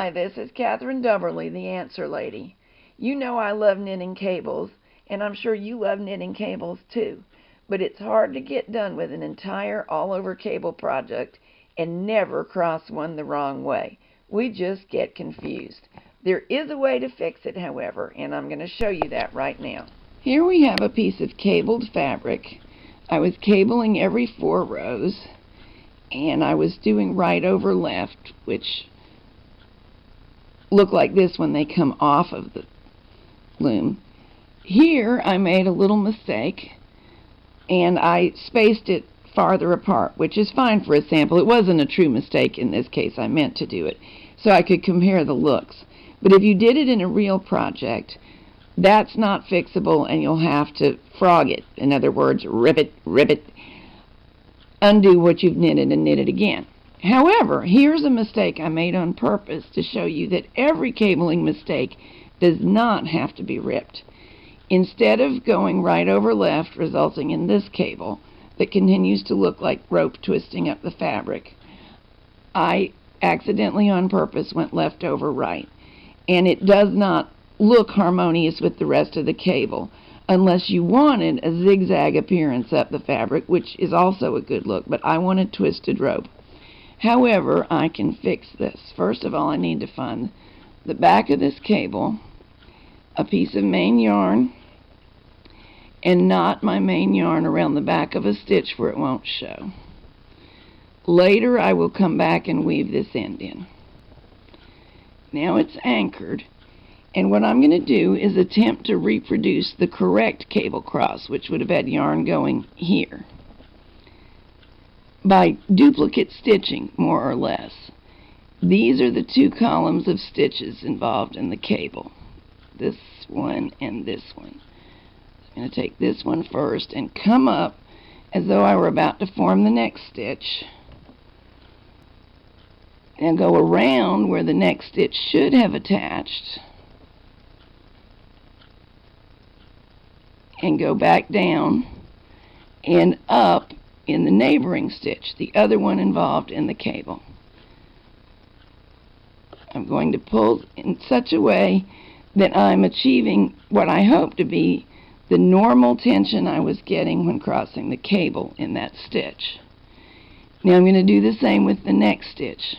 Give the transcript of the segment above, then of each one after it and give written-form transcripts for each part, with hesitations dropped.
Hi, this is Catherine Dubberly, the Answer Lady. You know I love knitting cables, and I'm sure you love knitting cables too. But it's hard to get done with an entire all-over cable project and never cross one the wrong way. We just get confused. There is a way to fix it, however, and I'm going to show you that right now. Here we have a piece of cabled fabric. I was cabling every 4 rows, and I was doing right over left, which look like this when they come off of the loom. Here I made a little mistake, and I spaced it farther apart, which is fine for a sample. It wasn't a true mistake in this case. I meant to do it so I could compare the looks. But if you did it in a real project, that's not fixable, and you'll have to frog it. In other words, rip it, undo what you've knitted and knit it again. However, here's a mistake I made on purpose to show you that every cabling mistake does not have to be ripped. Instead of going right over left, resulting in this cable that continues to look like rope twisting up the fabric, I accidentally on purpose went left over right. And it does not look harmonious with the rest of the cable unless you wanted a zigzag appearance up the fabric, which is also a good look, but I wanted twisted rope. However, I can fix this. First of all, I need to find the back of this cable, a piece of main yarn, and knot my main yarn around the back of a stitch where it won't show. Later, I will come back and weave this end in. Now it's anchored, and what I'm going to do is attempt to reproduce the correct cable cross, which would have had yarn going here, by duplicate stitching, more or less. These are the 2 columns of stitches involved in the cable, this one and this one. I'm going to take this one first and come up as though I were about to form the next stitch, and go around where the next stitch should have attached, and go back down and up in the neighboring stitch, the other one involved in the cable. I'm going to pull in such a way that I'm achieving what I hope to be the normal tension I was getting when crossing the cable in that stitch. Now I'm going to do the same with the next stitch.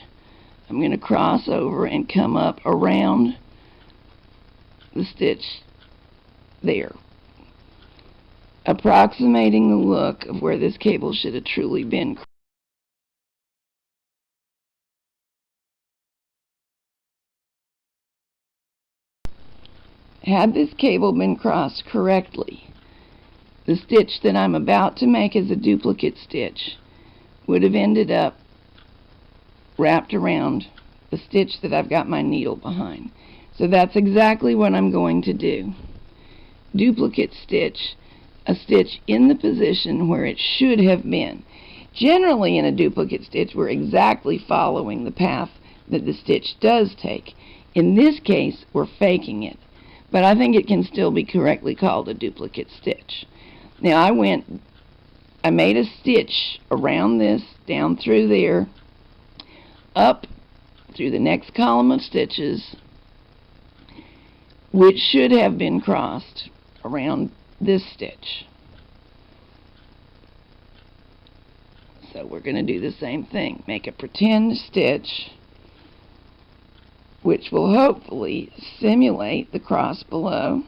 I'm going to cross over and come up around the stitch there, approximating the look of where this cable should have truly been. Had this cable been crossed correctly, the stitch that I'm about to make as a duplicate stitch would have ended up wrapped around the stitch that I've got my needle behind. So that's exactly what I'm going to do. Duplicate stitch a stitch in the position where it should have been. Generally, in a duplicate stitch, we're exactly following the path that the stitch does take. In this case, we're faking it, but I think it can still be correctly called a duplicate stitch. Now I made a stitch around this, down through there, up through the next column of stitches, which should have been crossed around this stitch. So we're going to do the same thing. Make a pretend stitch, which will hopefully simulate the cross below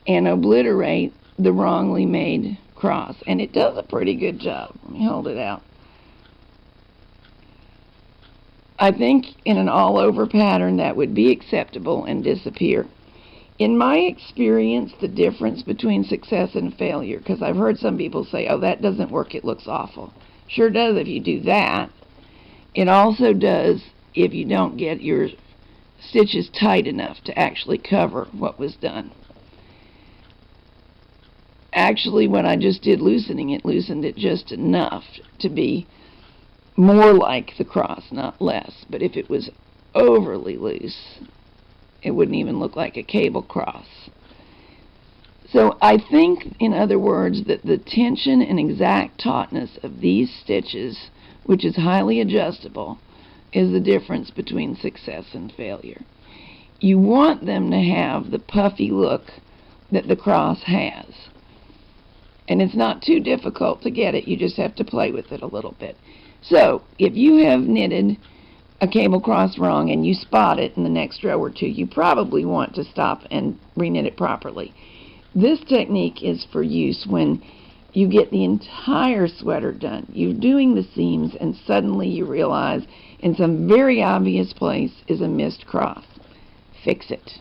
and obliterate the wrongly made cross. And it does a pretty good job. Let me hold it out. I think in an all-over pattern that would be acceptable and disappear. In my experience, the difference between success and failure, because I've heard some people say, oh, that doesn't work, it looks awful. Sure does if you do that. It also does if you don't get your stitches tight enough to actually cover what was done. Actually, when I just did loosening it, loosened it just enough to be more like the cross, not less. But if it was overly loose, it wouldn't even look like a cable cross. So I think, in other words, that the tension and exact tautness of these stitches, which is highly adjustable, is the difference between success and failure. You want them to have the puffy look that the cross has. And it's not too difficult to get it. You just have to play with it a little bit. So, if you have knitted a cable cross wrong and you spot it in the next row or two, you probably want to stop and reknit it properly. This technique is for use when you get the entire sweater done. You're doing the seams and suddenly you realize in some very obvious place is a missed cross. Fix it.